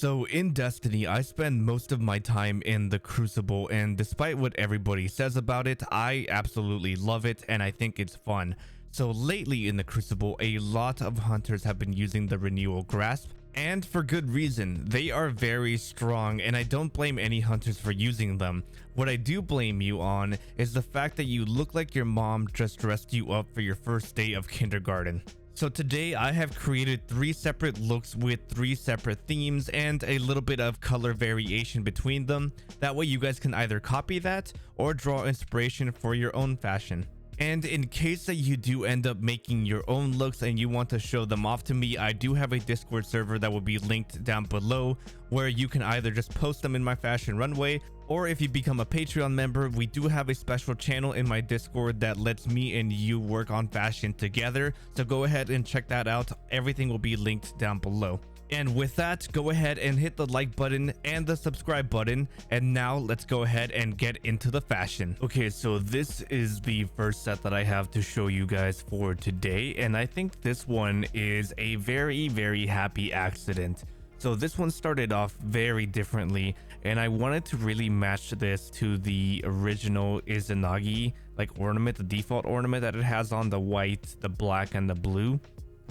So in Destiny, I spend most of my time in the Crucible, and despite what everybody says about it, I absolutely love it and I think it's fun. So lately in the Crucible, a lot of hunters have been using the Renewal Grasp, and for good reason. They are very strong, and I don't blame any hunters for using them. What I do blame you on is the fact that you look like your mom just dressed you up for your first day of kindergarten. So today I have created 3 separate looks with 3 separate themes and a little bit of color variation between them. That way you guys can either copy that or draw inspiration for your own fashion. And in case that you do end up making your own looks and you want to show them off to me, I do have a Discord server that will be linked down below where you can either just post them in my fashion runway, or if you become a Patreon member, we do have a special channel in my Discord that lets me and you work on fashion together. So go ahead and check that out. Everything will be linked down below. And with that, go ahead and hit the like button and the subscribe button. And now let's go ahead and get into the fashion. Okay, so this is the first set that I have to show you guys for today. And I think this one is a very happy accident. So this one started off very differently, and I wanted to really match this to the original Izanagi like ornament, the default ornament that it has on, the white, the black, and the blue.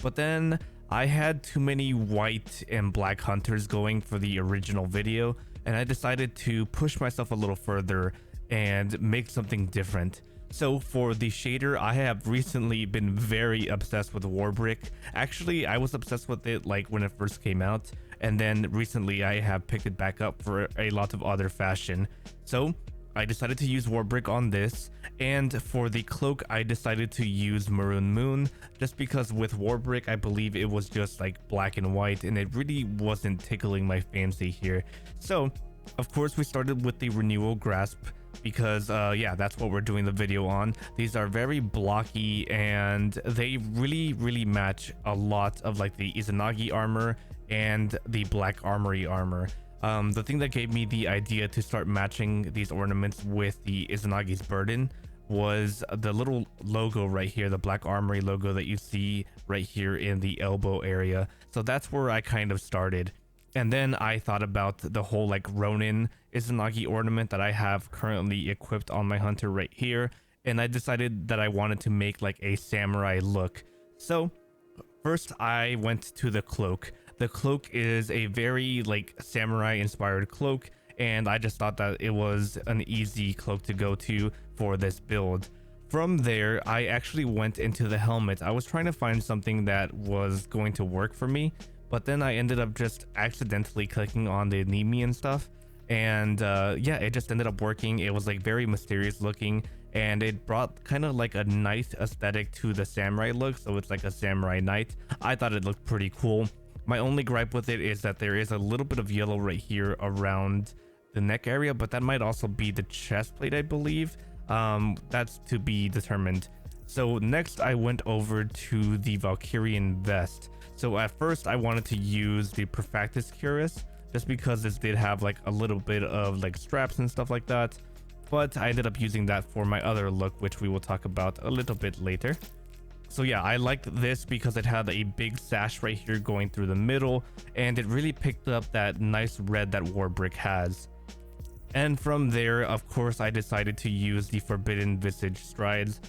But then I had too many white and black hunters going for the original video, and I decided to push myself a little further and make something different. So for the shader, I have recently been very obsessed with Warbrick. Actually, I was obsessed with it like when it first came out, and then recently I have picked it back up for a lot of other fashion. So I decided to use Warbrick on this, and for the cloak I decided to use Maroon Moon, just because with Warbrick I believe it was just like black and white and it really wasn't tickling my fancy here. So of course we started with the Renewal Grasp because yeah, that's what we're doing the video on. These are very blocky and they really match a lot of like the Izanagi armor and the Black Armory armor. The thing that gave me the idea to start matching these ornaments with the Izanagi's burden was the little logo right here, the Black Armory logo that you see right here in the elbow area. So that's where I kind of started. And then I thought about the whole like Ronin Izanagi ornament that I have currently equipped on my hunter right here. And I decided that I wanted to make like a samurai look. So first I went to the cloak. The cloak is a very like samurai inspired cloak, and I just thought that it was an easy cloak to go to for this build. From there, I actually went into the helmet. I was trying to find something that was going to work for me, but then I ended up just accidentally clicking on the Nemean stuff, and yeah, it just ended up working. It was like very mysterious looking, and it brought kind of like a nice aesthetic to the samurai look, so it's like a samurai knight. I thought it looked pretty cool. My only gripe with it is that there is a little bit of yellow right here around the neck area, but that might also be the chest plate, I believe. That's to be determined. So next I went over to the Valkyrian vest. So at first I wanted to use the Perfectus Cuirass just because this did have like a little bit of like straps and stuff like that, but I ended up using that for my other look, which we will talk about a little bit later. So yeah, I liked this because it had a big sash right here going through the middle, and it really picked up that nice red that Warbrick has. And from there, of course, I decided to use the Forbidden Visage strides.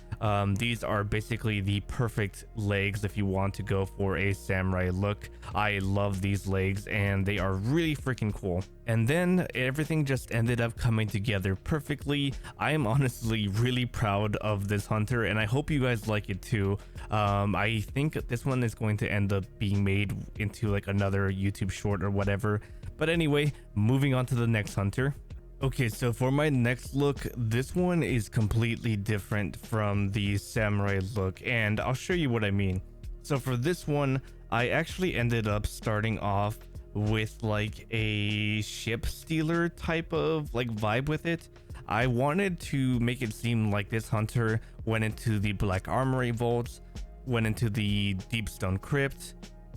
These are basically the perfect legs if you want to go for a samurai look. I love these legs and they are really freaking cool. And then everything just ended up coming together perfectly. I am honestly really proud of this hunter, and I hope you guys like it too. I think this one is going to end up being made into like another YouTube short or whatever. But anyway, moving on to the next hunter. Okay, so for my next look, this one is completely different from the samurai look, and I'll show you what I mean. So for this one, I actually ended up starting off with like a ship stealer type of like vibe with it. I wanted to make it seem like this hunter went into the Black Armory vaults, went into the Deepstone Crypt,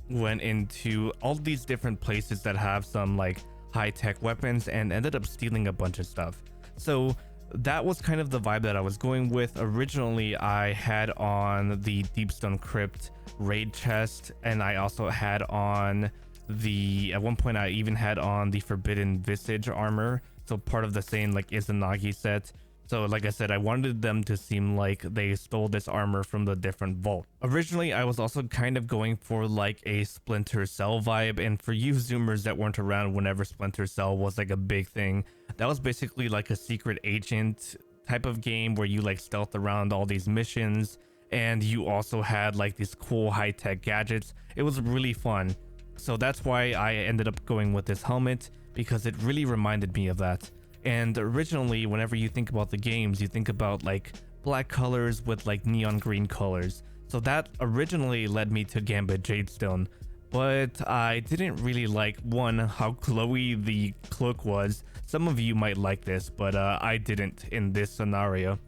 went into all these different places that have some like high-tech weapons, and ended up stealing a bunch of stuff. So that was kind of the vibe that I was going with. Originally I had on the Deepstone Crypt raid chest, and I also had on at one point I even had on the Forbidden Visage armor, so part of the same like Izanagi set. So like I said, I wanted them to seem like they stole this armor from the different vault. Originally, I was also kind of going for like a Splinter Cell vibe, and for you Zoomers that weren't around whenever Splinter Cell was like a big thing, that was basically like a secret agent type of game where you like stealth around all these missions, and you also had like these cool high-tech gadgets. It was really fun. So that's why I ended up going with this helmet, because it really reminded me of that. And originally, whenever you think about the games, you think about like black colors with like neon green colors. So that originally led me to Gambit Jadestone, but I didn't really like, one, how glowy the cloak was. Some of you might like this, but I didn't in this scenario.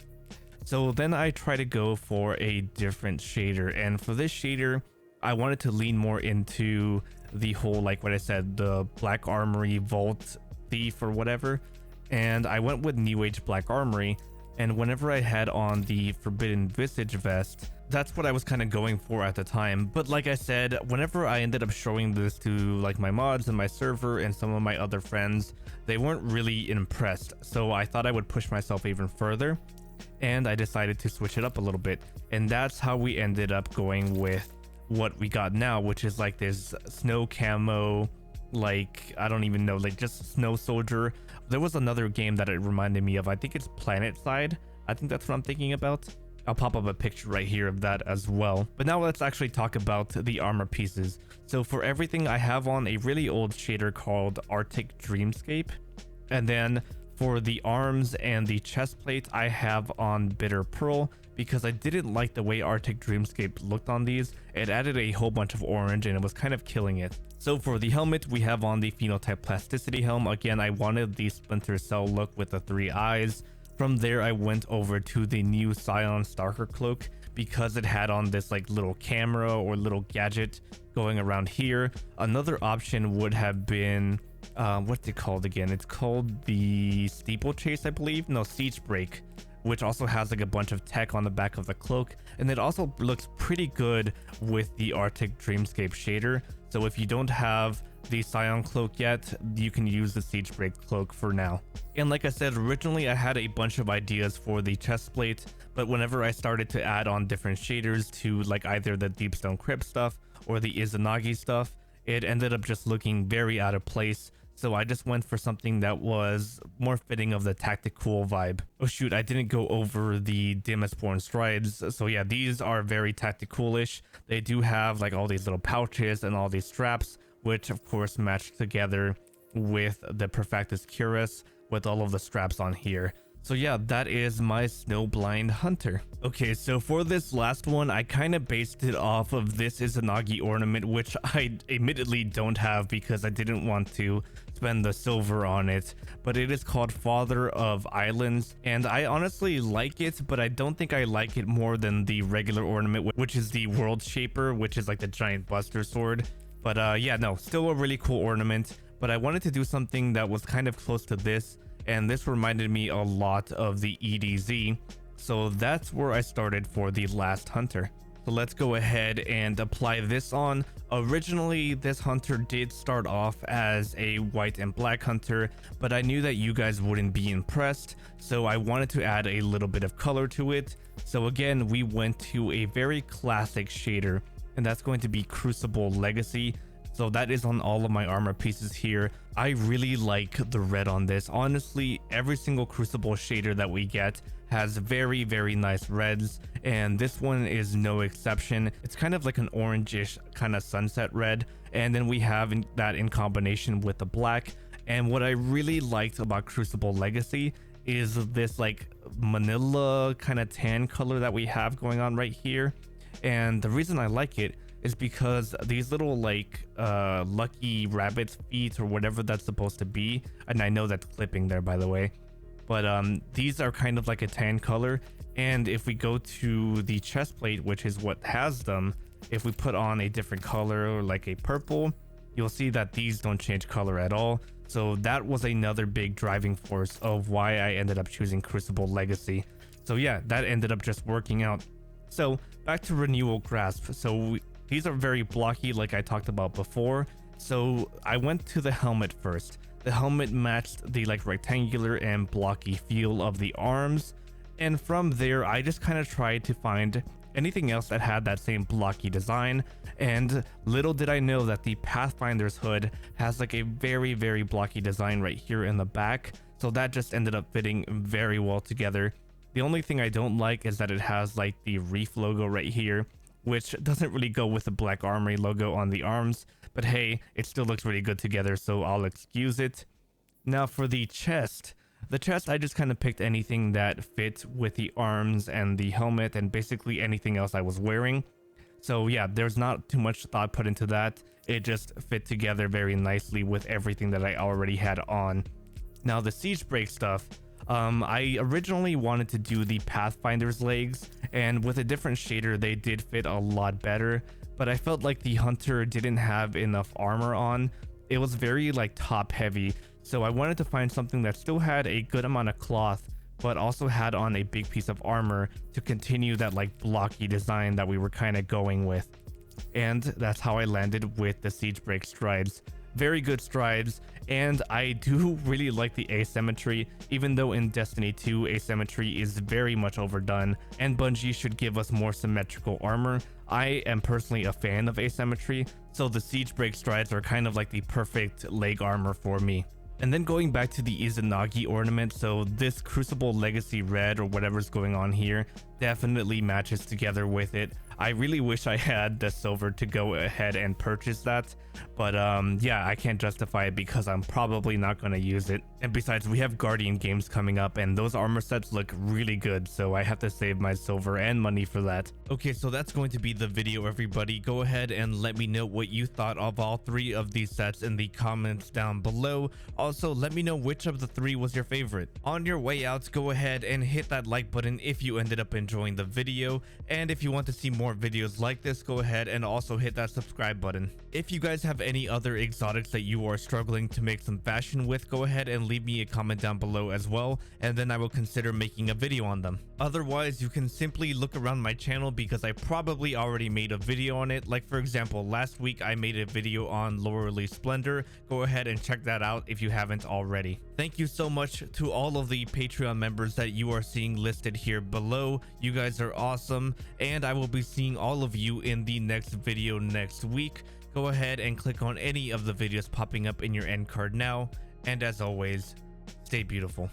So then I try to go for a different shader, and for this shader, I wanted to lean more into the whole, like what I said, the Black Armory Vault Thief or whatever. And I went with New Age Black Armory, and whenever I had on the Forbidden Visage vest, that's what I was kind of going for at the time. But like I said, whenever I ended up showing this to like my mods and my server and some of my other friends, they weren't really impressed. So I thought I would push myself even further, and I decided to switch it up a little bit. And that's how we ended up going with what we got now, which is like this snow camo, like I don't even know, like just snow soldier. There was another game that it reminded me of. I think it's Planet Side. I think that's what I'm thinking about. I'll pop up a picture right here of that as well. But now let's actually talk about the armor pieces. So for everything, I have on a really old shader called Arctic Dreamscape. And then for the arms and the chest plate, I have on Bitter Pearl, because I didn't like the way Arctic Dreamscape looked on these. It added a whole bunch of orange and it was kind of killing it. So for the helmet, we have on the Phenotype Plasticity helm. Again, I wanted the Splinter Cell look with the 3 eyes. From there, I went over to the new Scion Stalker cloak, because it had on this like little camera or little gadget going around here. Another option would have been, what's it called again? It's called the Steeplechase, I believe. No, Siege Break, which also has like a bunch of tech on the back of the cloak, and it also looks pretty good with the Arctic Dreamscape shader. So if you don't have the Scion cloak yet, you can use the Siege Break cloak for now. And like I said, originally I had a bunch of ideas for the chest plate, but whenever I started to add on different shaders to like either the Deepstone Crypt stuff or the Izanagi stuff, it ended up just looking very out of place. So I just went for something that was more fitting of the tactical vibe. Oh shoot, I didn't go over the Dimmersporn strides. So yeah, these are very tactical-ish. They do have like all these little pouches and all these straps, which of course match together with the Perfectus Cuirass with all of the straps on here. So yeah, that is my Snowblind Hunter. Okay, so for this last one, I kind of based it off of this Izanagi ornament, which I admittedly don't have because I didn't want to spend the silver on it, but it is called Father of Islands, and I honestly like it, but I don't think I like it more than the regular ornament, which is the World Shaper, which is like the giant buster sword. But yeah, no, still a really cool ornament, but I wanted to do something that was kind of close to this, and this reminded me a lot of the EDZ, so that's where I started for the last hunter. So let's go ahead and apply this on. Originally, this hunter did start off as a white and black hunter, but I knew that you guys wouldn't be impressed, so I wanted to add a little bit of color to it. So again, we went to a very classic shader, and that's going to be Crucible Legacy. So that is on all of my armor pieces here. I really like the red on this. Honestly, every single Crucible shader that we get has very, very nice reds, and this one is no exception. It's kind of like an orangish kind of sunset red, and then we have that in combination with the black. And what I really liked about Crucible Legacy is this like manila kind of tan color that we have going on right here. And the reason I like it is because these little like lucky rabbit's feet or whatever that's supposed to be, and I know that's clipping there by the way, but these are kind of like a tan color. And if we go to the chest plate, which is what has them, if we put on a different color like a purple, you'll see that these don't change color at all. So that was another big driving force of why I ended up choosing Crucible Legacy. So yeah, that ended up just working out. So back to Renewal Grasps. So these are very blocky like I talked about before, So I went to the helmet first. The helmet matched the like rectangular and blocky feel of the arms, and from there I just kind of tried to find anything else that had that same blocky design. And little did I know that the Pathfinder's hood has like a very blocky design right here in the back, so that just ended up fitting very well together. The only thing I don't like is that it has like the Reef logo right here, which doesn't really go with the Black Armory logo on the arms, but hey, it still looks really good together, so I'll excuse it. Now for the chest I just kind of picked anything that fit with the arms and the helmet and basically anything else I was wearing. So yeah, there's not too much thought put into that. It just fit together very nicely with everything that I already had on. Now the siege break stuff, I originally wanted to do the Pathfinder's legs, and with a different shader they did fit a lot better, but I felt like the Hunter didn't have enough armor on. It was very like top heavy, so I wanted to find something that still had a good amount of cloth but also had on a big piece of armor to continue that like blocky design that we were kind of going with. And that's how I landed with the siege break strides. Very good strides, and I do really like the asymmetry, even though in Destiny 2 asymmetry is very much overdone and Bungie should give us more symmetrical armor. I am personally a fan of asymmetry, so the siege break strides are kind of like the perfect leg armor for me. And then going back to the Izanagi ornament, so this Crucible Legacy Red or whatever's going on here definitely matches together with it. I really wish I had the silver to go ahead and purchase that, but yeah, I can't justify it because I'm probably not going to use it. And besides, we have Guardian games coming up and those armor sets look really good, so I have to save my silver and money for that. Okay, so that's going to be the video, everybody. Go ahead and let me know what you thought of all three of these sets in the comments down below. Also, let me know which of the three was your favorite. On your way out, go ahead and hit that like button if you ended up enjoying the video, and if you want to see more videos like this, go ahead and also hit that subscribe button. If you guys have any other exotics that you are struggling to make some fashion with, go ahead and leave me a comment down below as well, and then I will consider making a video on them. Otherwise, you can simply look around my channel because I probably already made a video on it. Like for example, last week I made a video on lower release Splendor. Go ahead and check that out if you haven't already. Thank you so much to all of the Patreon members that you are seeing listed here below. You guys are awesome, and I will be seeing all of you in the next video next week. Go ahead and click on any of the videos popping up in your end card now, and as always, stay beautiful.